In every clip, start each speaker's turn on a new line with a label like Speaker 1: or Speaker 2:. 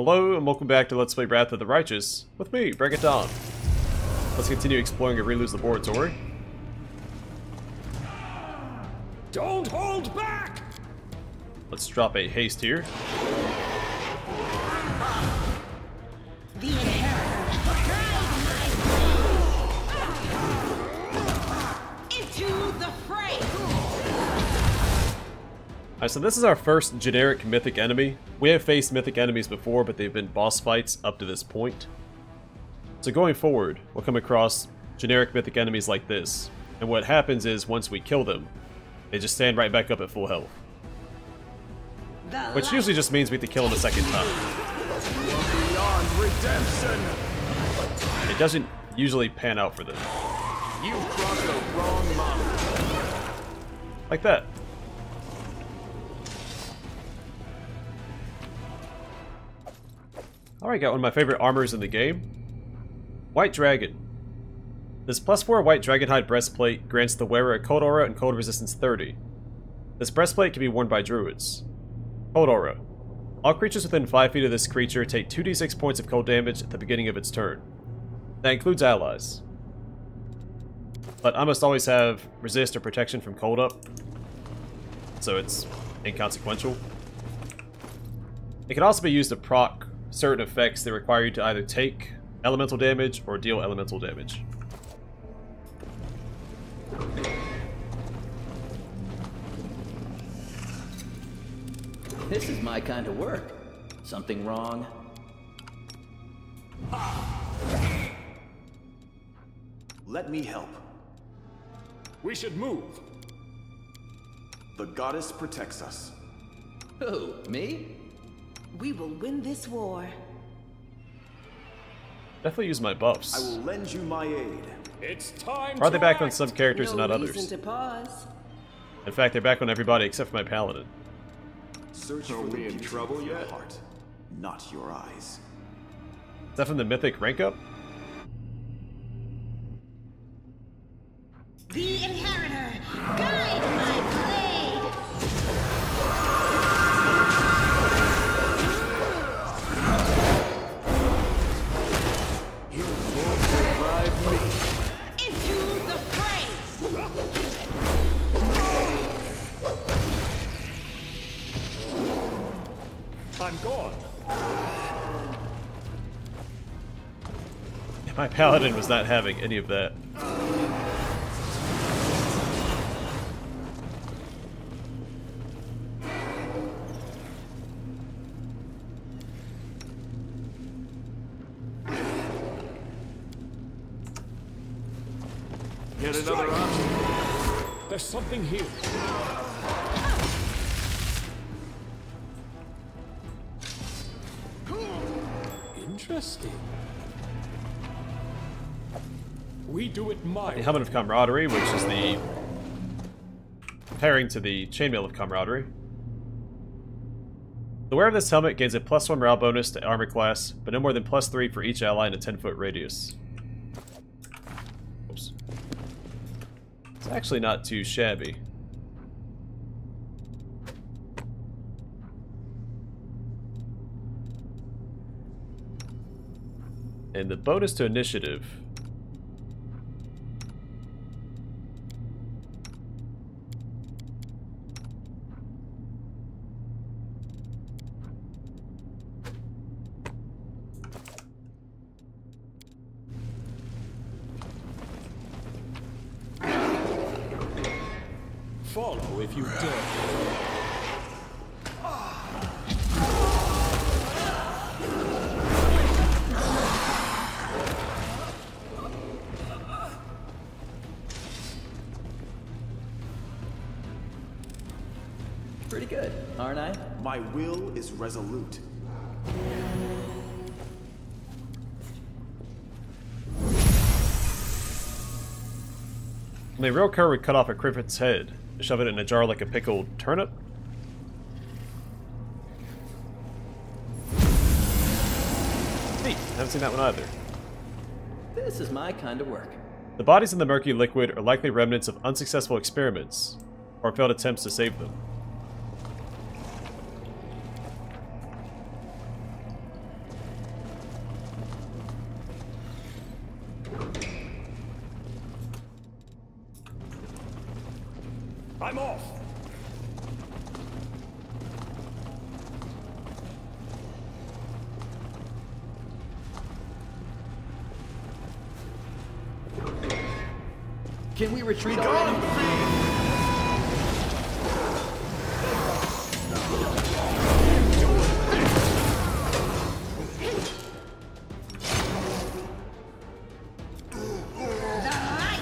Speaker 1: Hello and welcome back to Let's Play Wrath of the Righteous with me, Bregaton. Let's continue exploring Arelu's laboratory.
Speaker 2: Don't hold back!
Speaker 1: Let's drop a haste here.
Speaker 3: The inheritor, guide my blade into the fray.
Speaker 1: Alright, so this is our first generic mythic enemy. We have faced mythic enemies before, but they've been boss fights up to this point. So going forward, we'll come across generic mythic enemies like this. And what happens is, once we kill them, they just stand right back up at full health. Which usually just means we have to kill them a second time.
Speaker 2: Beyond redemption!
Speaker 1: It doesn't usually pan out for them.
Speaker 2: You crossed the wrong line.
Speaker 1: Like that. Alright, got one of my favorite armors in the game. White Dragon. This +4 White Dragonhide breastplate grants the wearer a cold aura and cold resistance 30. This breastplate can be worn by druids. Cold aura. All creatures within 5 feet of this creature take 2d6 points of cold damage at the beginning of its turn. That includes allies. But I must always have resist or protection from cold up, so it's inconsequential. It can also be used to proc certain effects that require you to either take elemental damage or deal elemental damage.
Speaker 4: This is my kind of work. Something wrong?
Speaker 5: Let me help.
Speaker 2: We should move.
Speaker 5: The goddess protects us.
Speaker 4: Who, me?
Speaker 3: We will win this war.
Speaker 1: Definitely use my
Speaker 5: I
Speaker 1: buffs.
Speaker 5: will lend you my aid.
Speaker 2: It's time
Speaker 1: Are they
Speaker 2: to
Speaker 1: back on
Speaker 2: act.
Speaker 1: some characters and not
Speaker 3: No
Speaker 1: others?
Speaker 3: reason to pause.
Speaker 1: In fact, they're back on everybody except for my paladin.
Speaker 5: Search
Speaker 2: Are
Speaker 5: for the
Speaker 2: we in
Speaker 5: beauty
Speaker 2: trouble
Speaker 5: of your
Speaker 2: yet?
Speaker 5: heart, not your eyes.
Speaker 1: Is that from the mythic rank up?
Speaker 3: The inheritor, guide my blade.
Speaker 2: You won't survive me.
Speaker 3: Into the fray.
Speaker 2: I'm gone.
Speaker 1: My paladin was not having any of that.
Speaker 2: Yet another option. There's something here. Interesting. We do it my
Speaker 1: The
Speaker 2: way.
Speaker 1: Helmet of Camaraderie, which is the pairing to the Chainmail of Camaraderie. The wearer of this helmet gains a +1 morale bonus to armor class, but no more than +3 for each ally in a 10-foot radius. Oops. It's actually not too shabby. And the bonus to initiative.
Speaker 2: Follow if you dare.
Speaker 4: Pretty good, aren't I?
Speaker 5: My will is resolute.
Speaker 1: The real cur would cut off a crivet's head, shove it in a jar like a pickled turnip. Neat, haven't seen that one either.
Speaker 4: This is my kind of work.
Speaker 1: The bodies in the murky liquid are likely remnants of unsuccessful experiments, or failed attempts to save them.
Speaker 2: I'm off!
Speaker 4: Can we retreat already?
Speaker 3: The light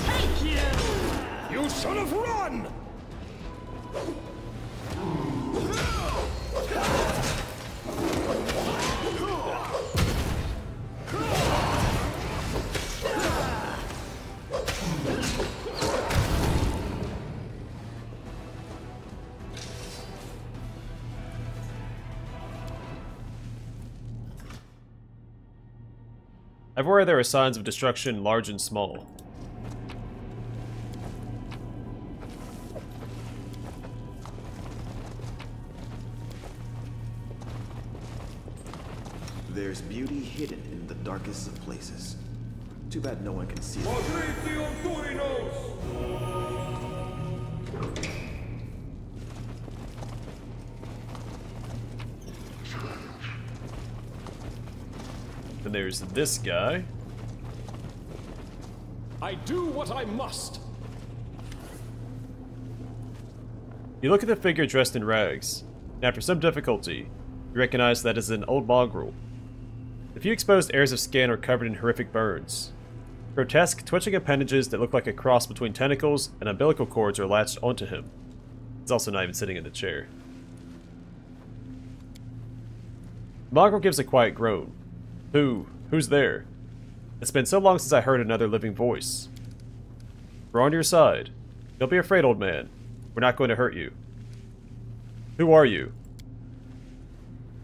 Speaker 3: take you!
Speaker 2: You should have run!
Speaker 1: Everywhere there are signs of destruction, large and small.
Speaker 5: There's beauty hidden in the darkest of places. Too bad no one can see it.
Speaker 1: Then there's this guy.
Speaker 2: I do what I must.
Speaker 1: You look at the figure dressed in rags, and after some difficulty, you recognize that is an old mongrel. The few exposed areas of skin are covered in horrific burns. Grotesque, twitching appendages that look like a cross between tentacles and umbilical cords are latched onto him. He's also not even sitting in the chair. The mongrel gives a quiet groan. Who's there? It's been so long since I heard another living voice. We're on your side. Don't be afraid, old man. We're not going to hurt you. Who are you?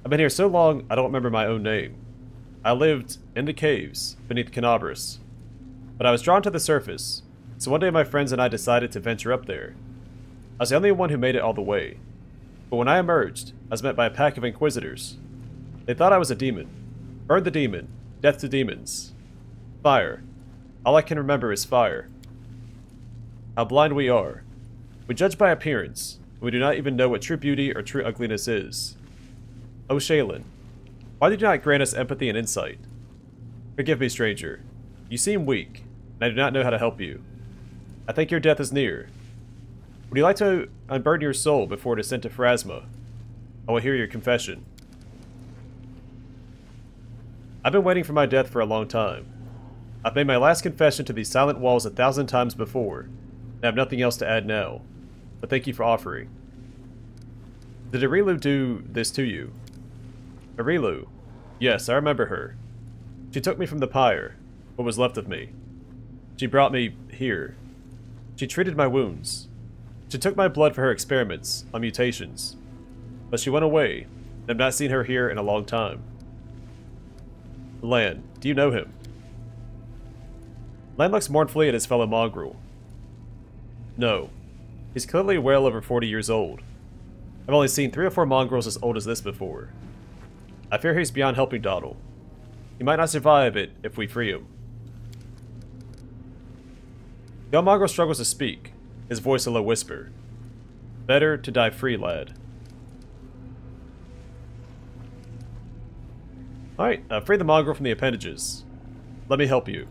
Speaker 1: I've been here so long, I don't remember my own name. I lived in the caves beneath Canabras, but I was drawn to the surface, so one day my friends and I decided to venture up there. I was the only one who made it all the way, but when I emerged, I was met by a pack of inquisitors. They thought I was a demon. Burn the demon. Death to demons. Fire. All I can remember is fire. How blind we are. We judge by appearance, and we do not even know what true beauty or true ugliness is. O Shaylin, why did you not grant us empathy and insight? Forgive me, stranger. You seem weak, and I do not know how to help you. I think your death is near. Would you like to unburden your soul before it is sent to Pharasma? I will hear your confession. I've been waiting for my death for a long time. I've made my last confession to these silent walls 1,000 times before, and I have nothing else to add now. But thank you for offering. Did Arilu do this to you? Arilu? Yes, I remember her. She took me from the pyre, what was left of me. She brought me here. She treated my wounds. She took my blood for her experiments on mutations. But she went away, and I've not seen her here in a long time. Lan, do you know him? Lan looks mournfully at his fellow mongrel. No. He's clearly well over 40 years old. I've only seen 3 or 4 mongrels as old as this before. I fear he's beyond helping Donald. He might not survive it if we free him. The young mongrel struggles to speak, his voice a low whisper. Better to die free, lad. Alright, free the mongrel from the appendages. Let me help you.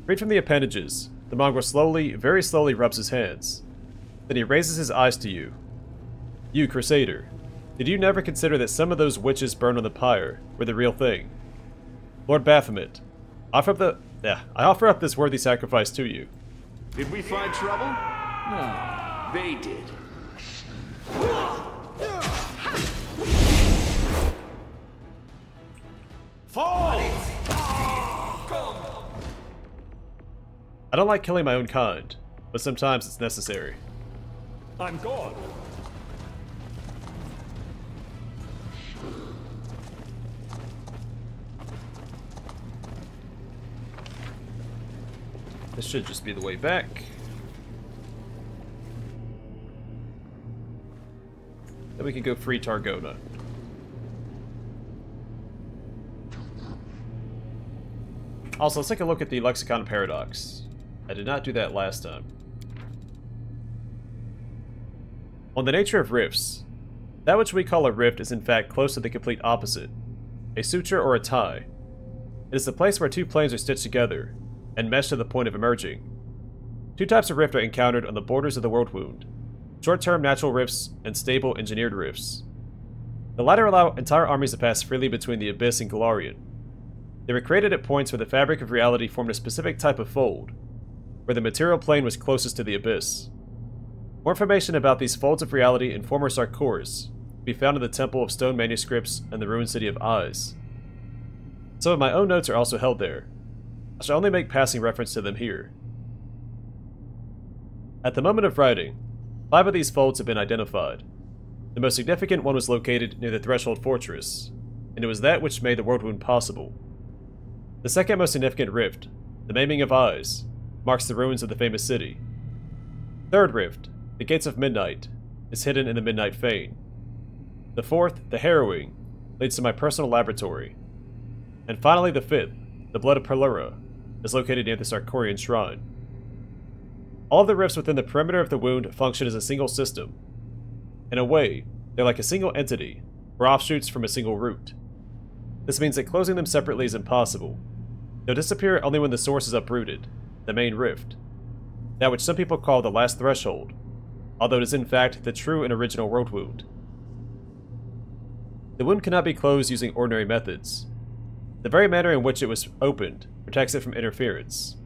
Speaker 1: Freed from the appendages, the mongrel slowly, very slowly rubs his hands. Then he raises his eyes to you. You, Crusader, did you never consider that some of those witches burned on the pyre were the real thing? Lord Baphomet, I offer up this worthy sacrifice to you.
Speaker 2: Did we find trouble?
Speaker 4: No.
Speaker 2: They did. Fall!
Speaker 1: I don't like killing my own kind, but sometimes it's necessary.
Speaker 2: I'm gone.
Speaker 1: This should just be the way back. Then we can go free Targona. Also, let's take a look at the Lexicon Paradox. I did not do that last time. On the nature of rifts, that which we call a rift is in fact close to the complete opposite, a suture or a tie. It is the place where two planes are stitched together, and mesh to the point of emerging. Two types of rift are encountered on the borders of the world wound: short-term natural rifts and stable engineered rifts. The latter allow entire armies to pass freely between the Abyss and Golarion. They were created at points where the fabric of reality formed a specific type of fold, where the material plane was closest to the Abyss. More information about these folds of reality in former Sarkors can be found in the Temple of Stone Manuscripts and the ruined city of Iz. Some of my own notes are also held there. I shall only make passing reference to them here. At the moment of writing, 5 of these folds have been identified. The most significant one was located near the Threshold Fortress, and it was that which made the world wound possible. The second most significant rift, the Maiming of Iz, marks the ruins of the famous city. Third rift, the Gates of Midnight, is hidden in the Midnight Fane. The fourth, the Harrowing, leads to my personal laboratory. And finally the fifth, the Blood of Pelura, is located near the Sarkorian Shrine. All of the rifts within the perimeter of the wound function as a single system. In a way, they're like a single entity, or offshoots from a single root. This means that closing them separately is impossible. They'll disappear only when the source is uprooted, the main rift, that which some people call the last threshold, although it is in fact the true and original world wound. The wound cannot be closed using ordinary methods. The very manner in which it was opened protects it from interference.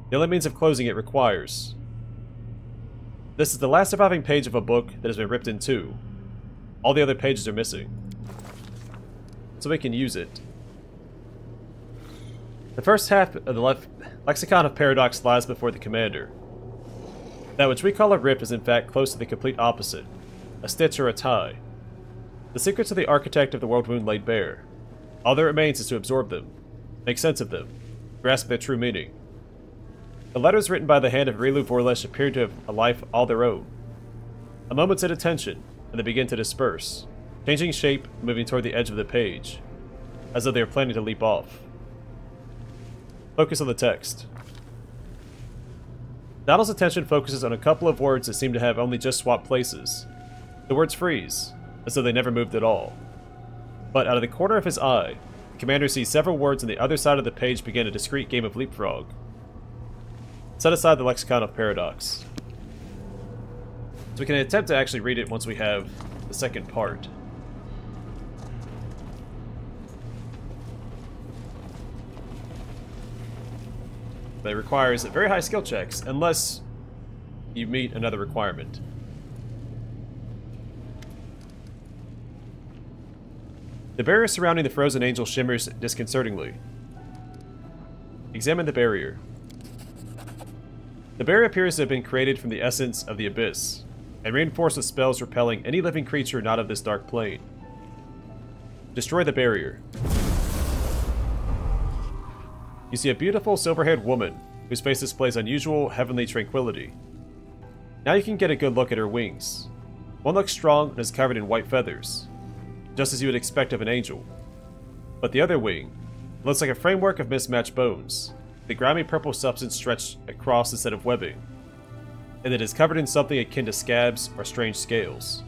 Speaker 1: The only means of closing it requires. This is the last surviving page of a book that has been ripped in two. All the other pages are missing, so we can use it. The first half of the Lexicon of Paradox lies before the commander. That which we call a rift is in fact close to the complete opposite, a stitch or a tie. The secrets of the architect of the world wound laid bare. All that remains is to absorb them, make sense of them, grasp their true meaning. The letters written by the hand of Rilu Vorlesh appear to have a life all their own. A moment's inattention, and they begin to disperse, changing shape and moving toward the edge of the page, as though they are planning to leap off. Focus on the text. Donald's attention focuses on a couple of words that seem to have only just swapped places. The words freeze, as though they never moved at all. But out of the corner of his eye, the commander sees several words on the other side of the page begin a discrete game of leapfrog. Set aside the Lexicon of Paradox. So we can attempt to actually read it once we have the second part. But it requires very high skill checks, unless you meet another requirement. The barrier surrounding the frozen angel shimmers disconcertingly. Examine the barrier. The barrier appears to have been created from the essence of the Abyss, and reinforced with spells repelling any living creature not of this dark plane. Destroy the barrier. You see a beautiful silver-haired woman, whose face displays unusual heavenly tranquility. Now you can get a good look at her wings. One looks strong and is covered in white feathers, just as you would expect of an angel. But the other wing looks like a framework of mismatched bones, the grimy purple substance stretched across instead of webbing, and it is covered in something akin to scabs or strange scales.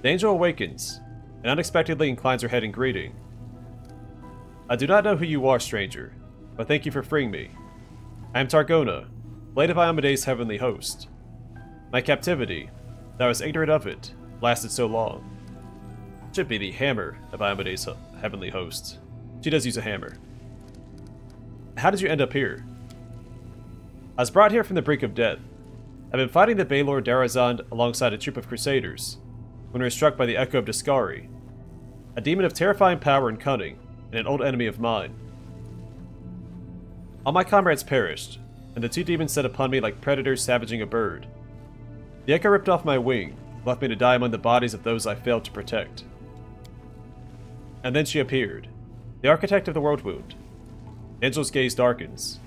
Speaker 1: The angel awakens, and unexpectedly inclines her head in greeting. I do not know who you are, stranger, but thank you for freeing me. I am Targona, blade of Iomede's heavenly host. My captivity, though I was ignorant of it, lasted so long. It should be the hammer of Iomede's heavenly host. She does use a hammer. How did you end up here? I was brought here from the brink of death. I've been fighting the Baelor Darazand alongside a troop of crusaders, when we were struck by the Echo of Discari, a demon of terrifying power and cunning, and an old enemy of mine. All my comrades perished, and the two demons set upon me like predators savaging a bird. The Echo ripped off my wing, left me to die among the bodies of those I failed to protect. And then she appeared, the architect of the world wound. The angel's gaze darkens.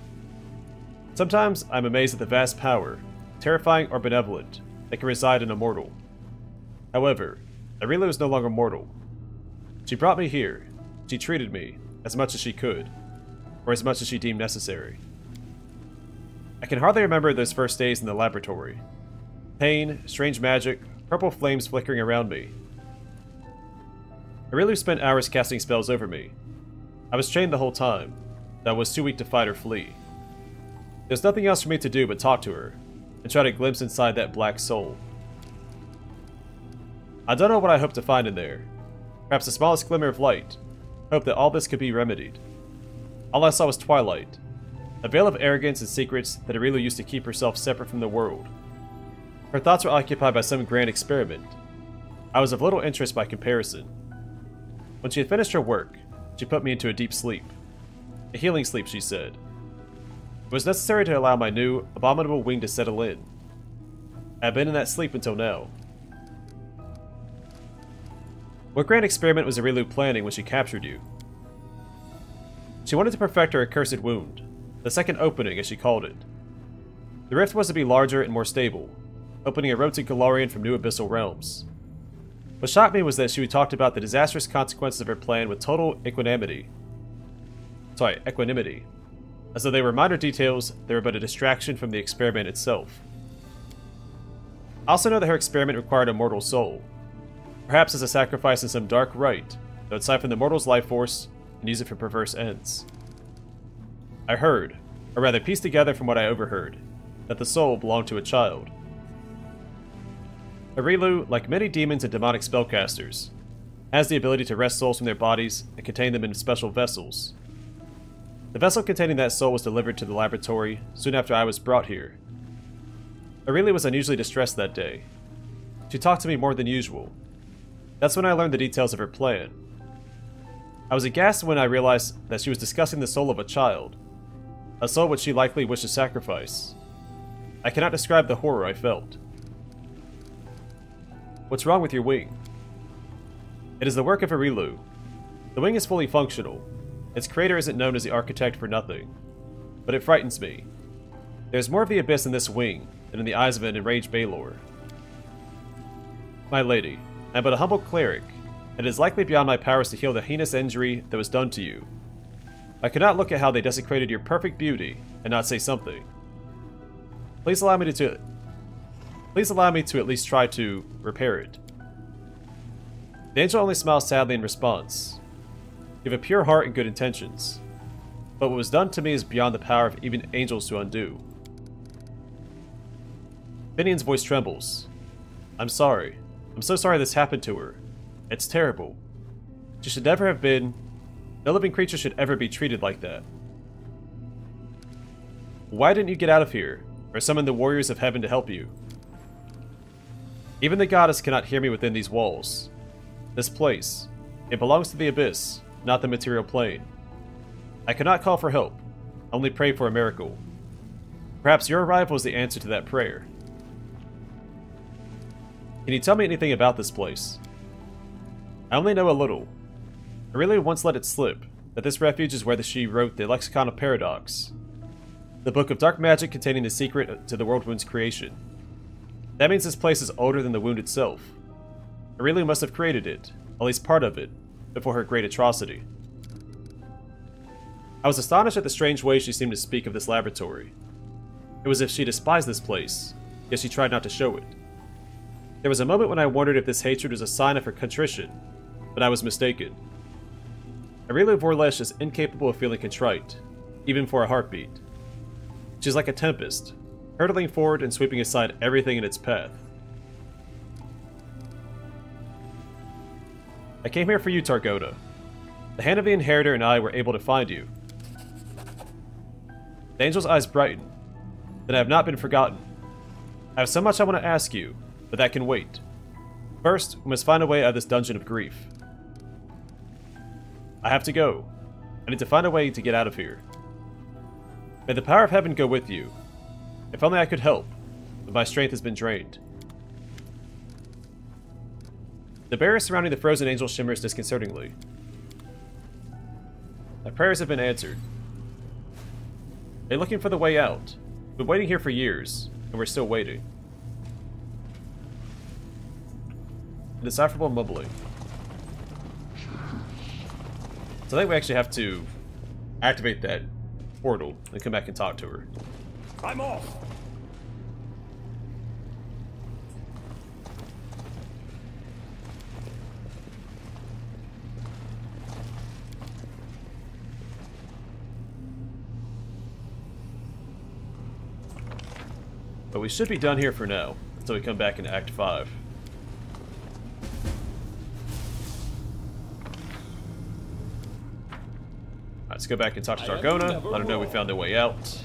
Speaker 1: Sometimes I'm amazed at the vast power, terrifying or benevolent, that can reside in a mortal. However, Arilu is no longer mortal. She brought me here. She treated me as much as she could, or as much as she deemed necessary. I can hardly remember those first days in the laboratory. Pain, strange magic, purple flames flickering around me. Arilu spent hours casting spells over me. I was chained the whole time, though I was too weak to fight or flee. There's nothing else for me to do but talk to her, and try to glimpse inside that black soul. I don't know what I hope to find in there. Perhaps the smallest glimmer of light. Hope that all this could be remedied. All I saw was twilight. A veil of arrogance and secrets that Arilu used to keep herself separate from the world. Her thoughts were occupied by some grand experiment. I was of little interest by comparison. When she had finished her work, she put me into a deep sleep. A healing sleep, she said. It was necessary to allow my new, abominable wing to settle in. I had been in that sleep until now. What grand experiment was Arilu planning when she captured you? She wanted to perfect her accursed wound, the second opening as she called it. The rift was to be larger and more stable, opening a road to Golarion from new abyssal realms. What shocked me was that she talked about the disastrous consequences of her plan with total equanimity. As though they were minor details, they were but a distraction from the experiment itself. I also know that her experiment required a mortal soul, perhaps as a sacrifice in some dark rite that would siphon the mortal's life force and use it for perverse ends. I heard, or rather pieced together from what I overheard, that the soul belonged to a child. Arilu, like many demons and demonic spellcasters, has the ability to wrest souls from their bodies and contain them in special vessels. The vessel containing that soul was delivered to the laboratory soon after I was brought here. Arilu was unusually distressed that day. She talked to me more than usual. That's when I learned the details of her plan. I was aghast when I realized that she was discussing the soul of a child, a soul which she likely wished to sacrifice. I cannot describe the horror I felt. What's wrong with your wing? It is the work of Arilu. The wing is fully functional. Its creator isn't known as the architect for nothing. But it frightens me. There's more of the abyss in this wing than in the eyes of an enraged Balor. My lady, I am but a humble cleric, and it is likely beyond my powers to heal the heinous injury that was done to you. I cannot look at how they desecrated your perfect beauty and not say something. Please allow me to at least try to repair it. The angel only smiles sadly in response. You have a pure heart and good intentions, but what was done to me is beyond the power of even angels to undo. Finian's voice trembles. I'm sorry. I'm so sorry this happened to her. It's terrible. She should never have been... No living creature should ever be treated like that. Why didn't you get out of here, or summon the warriors of heaven to help you? Even the goddess cannot hear me within these walls. This place, it belongs to the abyss, not the material plane. I cannot call for help, only pray for a miracle. Perhaps your arrival is the answer to that prayer. Can you tell me anything about this place? I only know a little. I really once let it slip that this refuge is where she wrote the Lexicon of Paradox, the book of dark magic containing the secret to the world wound's creation. That means this place is older than the wound itself. Arilu must have created it, at least part of it, before her great atrocity. I was astonished at the strange way she seemed to speak of this laboratory. It was as if she despised this place, yet she tried not to show it. There was a moment when I wondered if this hatred was a sign of her contrition, but I was mistaken. Arilu Vorlesh is incapable of feeling contrite, even for a heartbeat. She's like a tempest, hurtling forward and sweeping aside everything in its path. I came here for you, Targoda. The Hand of the Inheritor and I were able to find you. The angel's eyes brighten. Then I have not been forgotten. I have so much I want to ask you, but that can wait. First, we must find a way out of this dungeon of grief. I have to go. I need to find a way to get out of here. May the power of heaven go with you. If only I could help, but my strength has been drained. The barrier surrounding the frozen angel shimmers disconcertingly. My prayers have been answered. They're looking for the way out. We've been waiting here for years, and we're still waiting. Indecipherable mumbling. So I think we actually have to activate that portal and come back and talk to her.
Speaker 4: I'm off.
Speaker 1: But we should be done here for now, until we come back in Act 5. Let's go back and talk to Targona, let her know we found a way out.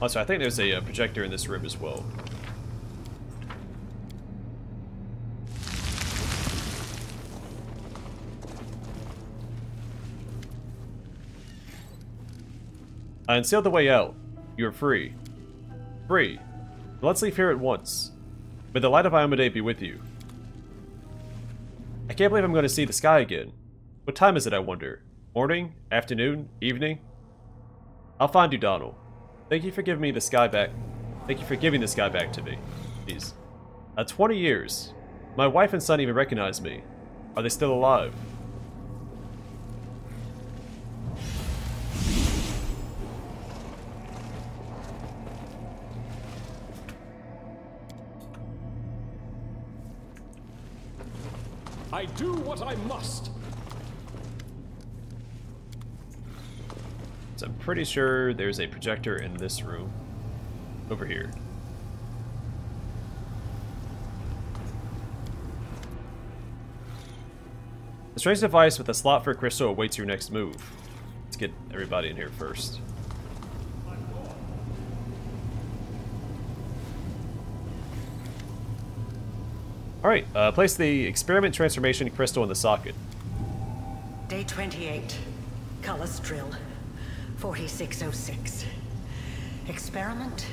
Speaker 1: Also, I think there's a projector in this room as well. I unsealed the way out. You are free. Free. Let's leave here at once. May the light of Iomedae be with you. I can't believe I'm going to see the sky again. What time is it, I wonder? Morning? Afternoon? Evening? I'll find you, Donald. Thank you for giving me the sky back. Thank you for giving the sky back to me. Jeez. 20 years. My wife and son even recognize me. Are they still alive?
Speaker 4: I do what I must.
Speaker 1: So I'm pretty sure there's a projector in this room. Over here. The strange device with a slot for a crystal awaits your next move. Let's get everybody in here first. Alright, place the experiment transformation crystal in the socket.
Speaker 6: Day 28. Cullis drill. 4606. Experiment.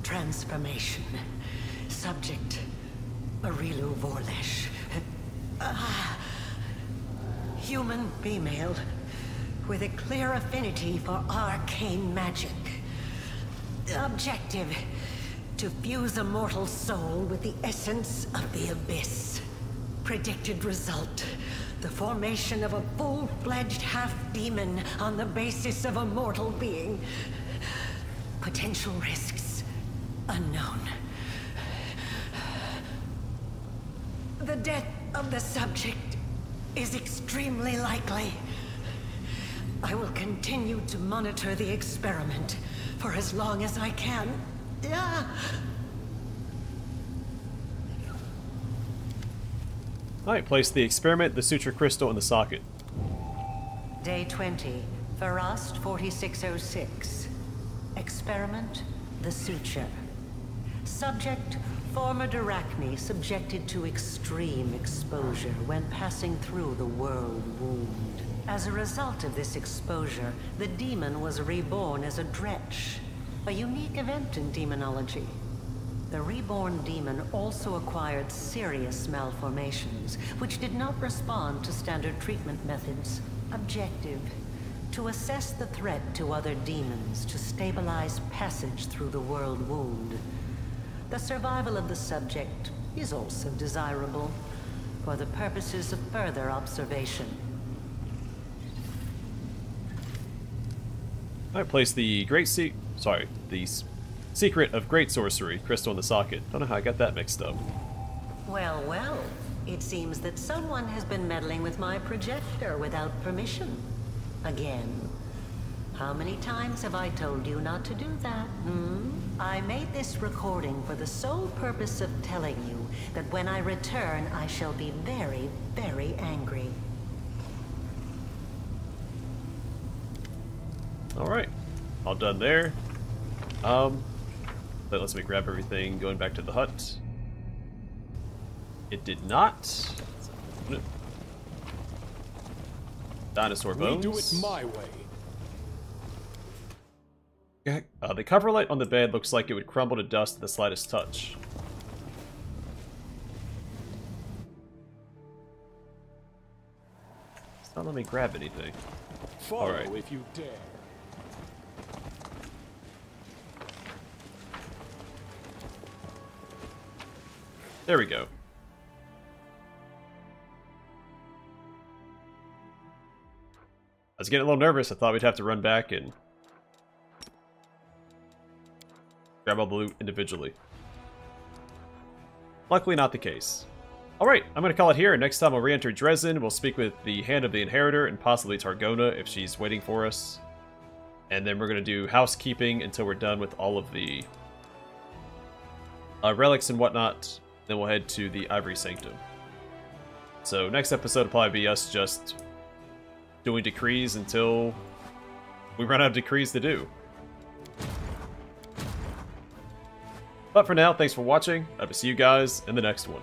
Speaker 6: Transformation. Subject. Arilu Vorlesh. Human female. With a clear affinity for arcane magic. Objective. To fuse a mortal soul with the essence of the abyss. Predicted result. The formation of a full-fledged half-demon on the basis of a mortal being. Potential risks unknown. The death of the subject is extremely likely. I will continue to monitor the experiment for as long as I can.
Speaker 1: Alright, place the experiment, the suture crystal in the socket.
Speaker 6: Day 20. Farast 4606. Experiment, the suture. Subject, former Dyrachne subjected to extreme exposure when passing through the world wound. As a result of this exposure, the demon was reborn as a Dretch. A unique event in demonology. The reborn demon also acquired serious malformations, which did not respond to standard treatment methods. Objective: to assess the threat to other demons to stabilize passage through the world wound. The survival of the subject is also desirable, for the purposes of further observation.
Speaker 1: I place the Secret of Great Sorcery crystal in the socket. Don't know how I got that mixed up.
Speaker 6: Well, well. It seems that someone has been meddling with my projector without permission. Again. How many times have I told you not to do that, I made this recording for the sole purpose of telling you that when I return, I shall be very, very angry.
Speaker 1: Alright. All done there. That lets me grab everything going back to the hut. It did not. Dinosaur bones.
Speaker 4: We do it my way.
Speaker 1: The coverlet on the bed looks like it would crumble to dust at the slightest touch. It's not letting me grab anything.
Speaker 4: Follow
Speaker 1: Alright.
Speaker 4: if you dare.
Speaker 1: There we go. I was getting a little nervous. I thought we'd have to run back and grab all the loot individually. Luckily not the case. Alright, I'm going to call it here. Next time we'll re-enter Dresden. We'll speak with the Hand of the Inheritor and possibly Targona if she's waiting for us. And then we're going to do housekeeping until we're done with all of the relics and whatnot. Then we'll head to the Ivory Sanctum. So next episode will probably be us just doing decrees until we run out of decrees to do. But for now, thanks for watching. I will see you guys in the next one.